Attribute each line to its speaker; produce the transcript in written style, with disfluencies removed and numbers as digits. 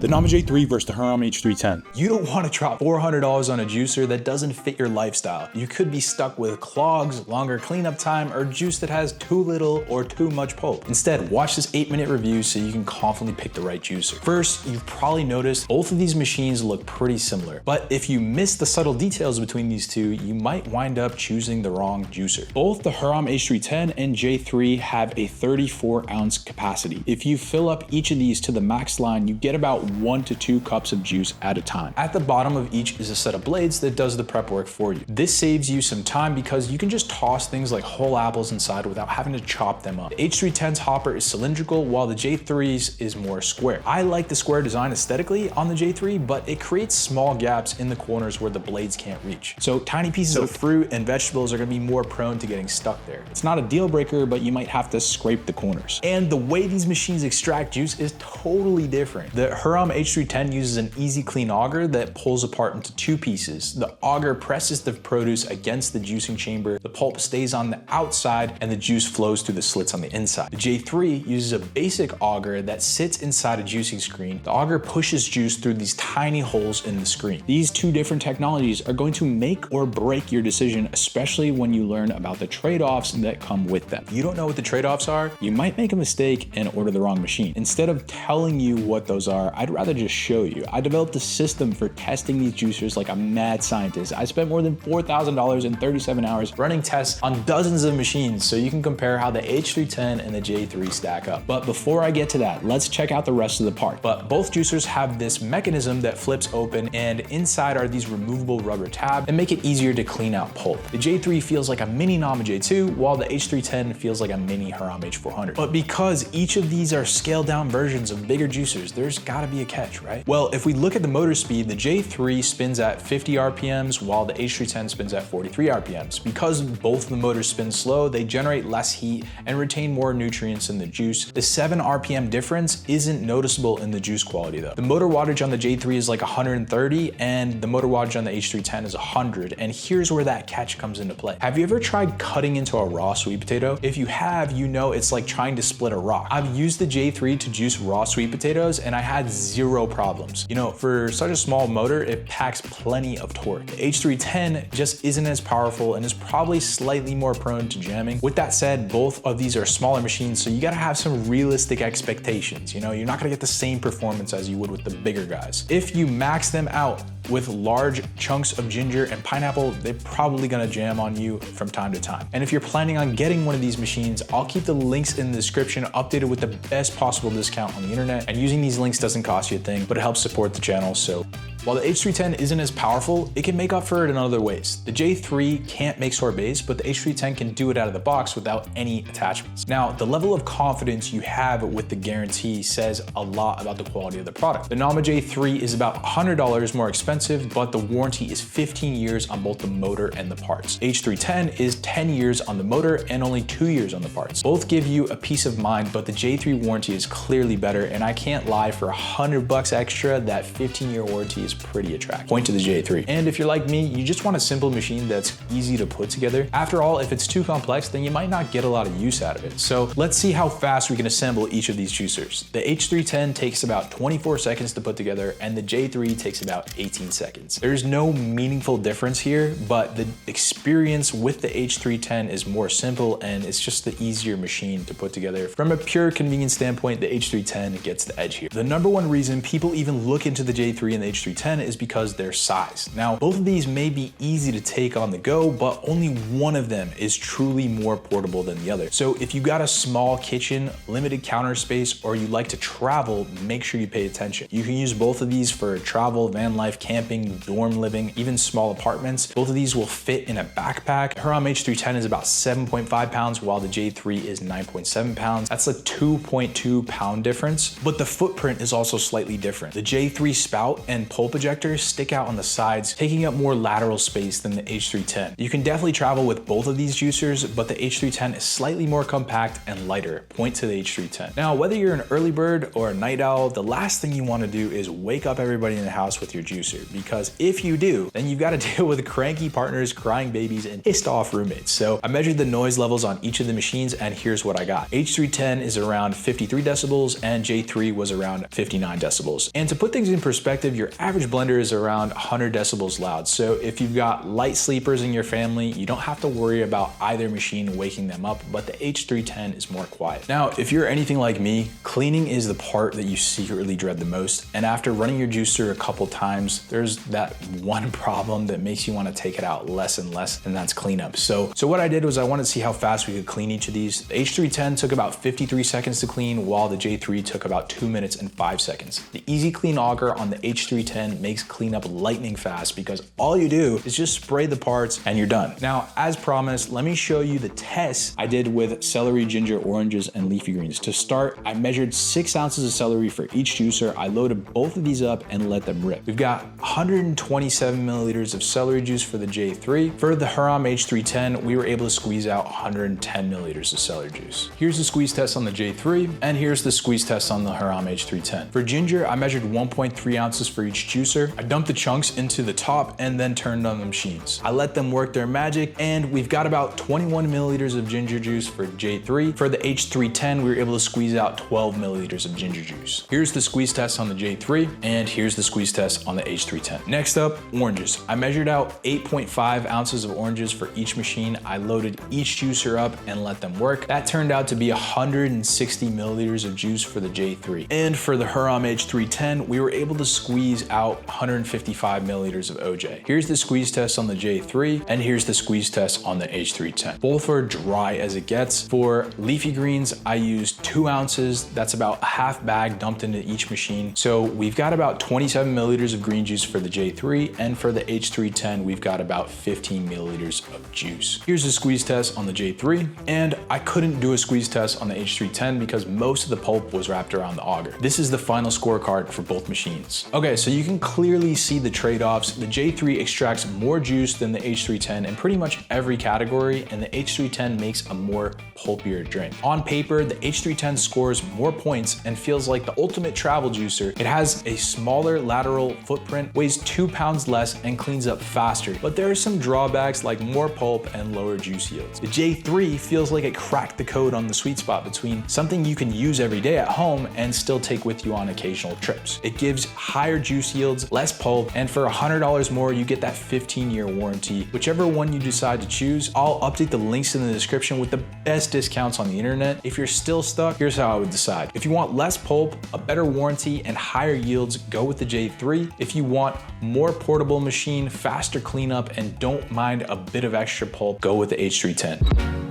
Speaker 1: The Nama J3 versus the Hurom H310.
Speaker 2: You don't want to drop $400 on a juicer that doesn't fit your lifestyle. You could be stuck with clogs, longer cleanup time, or juice that has too little or too much pulp. Instead, watch this 8-minute review so you can confidently pick the right juicer. First, you've probably noticed both of these machines look pretty similar, but if you miss the subtle details between these two, you might wind up choosing the wrong juicer.
Speaker 1: Both the Hurom H310 and J3 have a 34-ounce capacity. If you fill up each of these to the max line, you get about 1 to 2 cups of juice at a time.
Speaker 2: At the bottom of each is a set of blades that does the prep work for you. This saves you some time because you can just toss things like whole apples inside without having to chop them up. The H310's hopper is cylindrical while the J3's is more square. I like the square design aesthetically on the J3, but it creates small gaps in the corners where the blades can't reach. So tiny pieces of fruit and vegetables are gonna be more prone to getting stuck there.
Speaker 1: It's not a deal breaker, but you might have to scrape the corners.
Speaker 2: And the way these machines extract juice is totally different. The Hurom H310 uses an easy clean auger that pulls apart into 2 pieces. The auger presses the produce against the juicing chamber, the pulp stays on the outside, and the juice flows through the slits on the inside. The J3 uses a basic auger that sits inside a juicing screen. The auger pushes juice through these tiny holes in the screen.
Speaker 1: These 2 different technologies are going to make or break your decision, especially when you learn about the trade-offs that come with them.
Speaker 2: If you don't know what the trade-offs are,
Speaker 1: you might make a mistake and order the wrong machine. Instead of telling you what those are, I'd rather just show you. I developed a system for testing these juicers like a mad scientist. I spent more than $4,000 in 37 hours
Speaker 2: running tests on dozens of machines so you can compare how the H310 and the J3 stack up.
Speaker 1: But before I get to that, let's check out the rest of the part.
Speaker 2: But both juicers have this mechanism that flips open, and inside are these removable rubber tabs that make it easier to clean out pulp. The J3 feels like a mini Nama J2, while the H310 feels like a mini Hurom H400. But because each of these are scaled down versions of bigger juicers, there's gotta be a catch, right? Well, if we look at the motor speed, the J3 spins at 50 RPMs while the H310 spins at 43 RPMs. Because both the motors spin slow, they generate less heat and retain more nutrients in the juice. The 7 RPM difference isn't noticeable in the juice quality though. The motor wattage on the J3 is like 130 and the motor wattage on the H310 is 100. And here's where that catch comes into play. Have you ever tried cutting into a raw sweet potato? If you have, you know it's like trying to split a rock. I've used the J3 to juice raw sweet potatoes and I had 0 problems. You know, for such a small motor, it packs plenty of torque. The H310 just isn't as powerful and is probably slightly more prone to jamming. With that said, both of these are smaller machines, so you gotta have some realistic expectations. You know, you're not gonna get the same performance as you would with the bigger guys. If you max them out with large chunks of ginger and pineapple, they're probably gonna jam on you from time to time. And if you're planning on getting one of these machines, I'll keep the links in the description updated with the best possible discount on the internet. And using these links doesn't cost you a thing, but it helps support the channel. So while the H310 isn't as powerful, it can make up for it in other ways. The J3 can't make sorbets, but the H310 can do it out of the box without any attachments. Now, the level of confidence you have with the guarantee says a lot about the quality of the product. The Nama J3 is about $100 more expensive, but the warranty is 15 years on both the motor and the parts. H310 is 10 years on the motor and only 2 years on the parts. Both give you a peace of mind, but the J3 warranty is clearly better, and I can't lie, for $100 extra, that 15-year warranty is pretty attractive. Point to the J3. And if you're like me, you just want a simple machine that's easy to put together. After all, if it's too complex, then you might not get a lot of use out of it. So let's see how fast we can assemble each of these juicers. The H310 takes about 24 seconds to put together, and the J3 takes about 18 seconds. There's no meaningful difference here, but the experience with the H310 is more simple, and it's just the easier machine to put together. From a pure convenience standpoint, the H310 gets the edge here. The number one reason people even look into the J3 and the H310 is because their size. Now, both of these may be easy to take on the go, but only one of them is truly more portable than the other. So if you got a small kitchen, limited counter space, or you like to travel, make sure you pay attention. You can use both of these for travel, van life, camping, dorm living, even small apartments. Both of these will fit in a backpack. Hurom H310 is about 7.5 pounds, while the J3 is 9.7 pounds. That's a 2.2 pound difference, but the footprint is also slightly different. The J3 spout and pulp ejectors stick out on the sides, taking up more lateral space than the H310. You can definitely travel with both of these juicers, but the H310 is slightly more compact and lighter. Point to the H310. Now, whether you're an early bird or a night owl, the last thing you want to do is wake up everybody in the house with your juicer. because if you do, then you've got to deal with cranky partners, crying babies, and pissed off roommates. So I measured the noise levels on each of the machines, and here's what I got. H310 is around 53 decibels and J3 was around 59 decibels. And to put things in perspective, your average blender is around 100 decibels loud. So if you've got light sleepers in your family, you don't have to worry about either machine waking them up, but the H310 is more quiet. Now, if you're anything like me, cleaning is the part that you secretly dread the most. And after running your juicer a couple times, there's that one problem that makes you want to take it out less and less, and that's cleanup. So what I did was I wanted to see how fast we could clean each of these. The H310 took about 53 seconds to clean, while the J3 took about 2 minutes and 5 seconds. The Easy Clean auger on the H310 makes cleanup lightning fast because all you do is just spray the parts and you're done. Now, as promised, let me show you the tests I did with celery, ginger, oranges, and leafy greens. To start, I measured 6 ounces of celery for each juicer. I loaded both of these up and let them rip. We've got 127 milliliters of celery juice for the J3. For the Hurom H310, we were able to squeeze out 110 milliliters of celery juice. Here's the squeeze test on the J3, and here's the squeeze test on the Hurom H310. For ginger, I measured 1.3 ounces for each juicer. I dumped the chunks into the top and then turned on the machines. I let them work their magic, and we've got about 21 milliliters of ginger juice for J3. For the H310, we were able to squeeze out 12 milliliters of ginger juice. Here's the squeeze test on the J3, and here's the squeeze test on the H310. Next up, oranges. I measured out 8.5 ounces of oranges for each machine. I loaded each juicer up and let them work. That turned out to be 160 milliliters of juice for the J3. And for the Hurom H310, we were able to squeeze out 155 milliliters of OJ. Here's the squeeze test on the J3, and here's the squeeze test on the H310. Both are dry as it gets. For leafy greens, I used 2 ounces. That's about a half bag dumped into each machine. So we've got about 27 milliliters of green juice for the J3, and for the H310, we've got about 15 milliliters of juice. Here's the squeeze test on the J3, and I couldn't do a squeeze test on the H310 because most of the pulp was wrapped around the auger. This is the final scorecard for both machines. Okay, so you can clearly see the trade-offs. The J3 extracts more juice than the H310 in pretty much every category, and the H310 makes a more pulpier drink. On paper, the H310 scores more points and feels like the ultimate travel juicer. It has a smaller lateral footprint, weighs 2 pounds less, and cleans up faster, but there are some drawbacks like more pulp and lower juice yields. The J3 feels like it cracked the code on the sweet spot between something you can use every day at home and still take with you on occasional trips. It gives higher juice yields, less pulp, and for $100 more, you get that 15-year warranty. Whichever one you decide to choose, I'll update the links in the description with the best discounts on the internet. If you're still stuck, here's how I would decide. If you want less pulp, a better warranty, and higher yields, go with the J3. If you want more portable machine, faster cleanup, and don't mind a bit of extra pulp, go with the H310.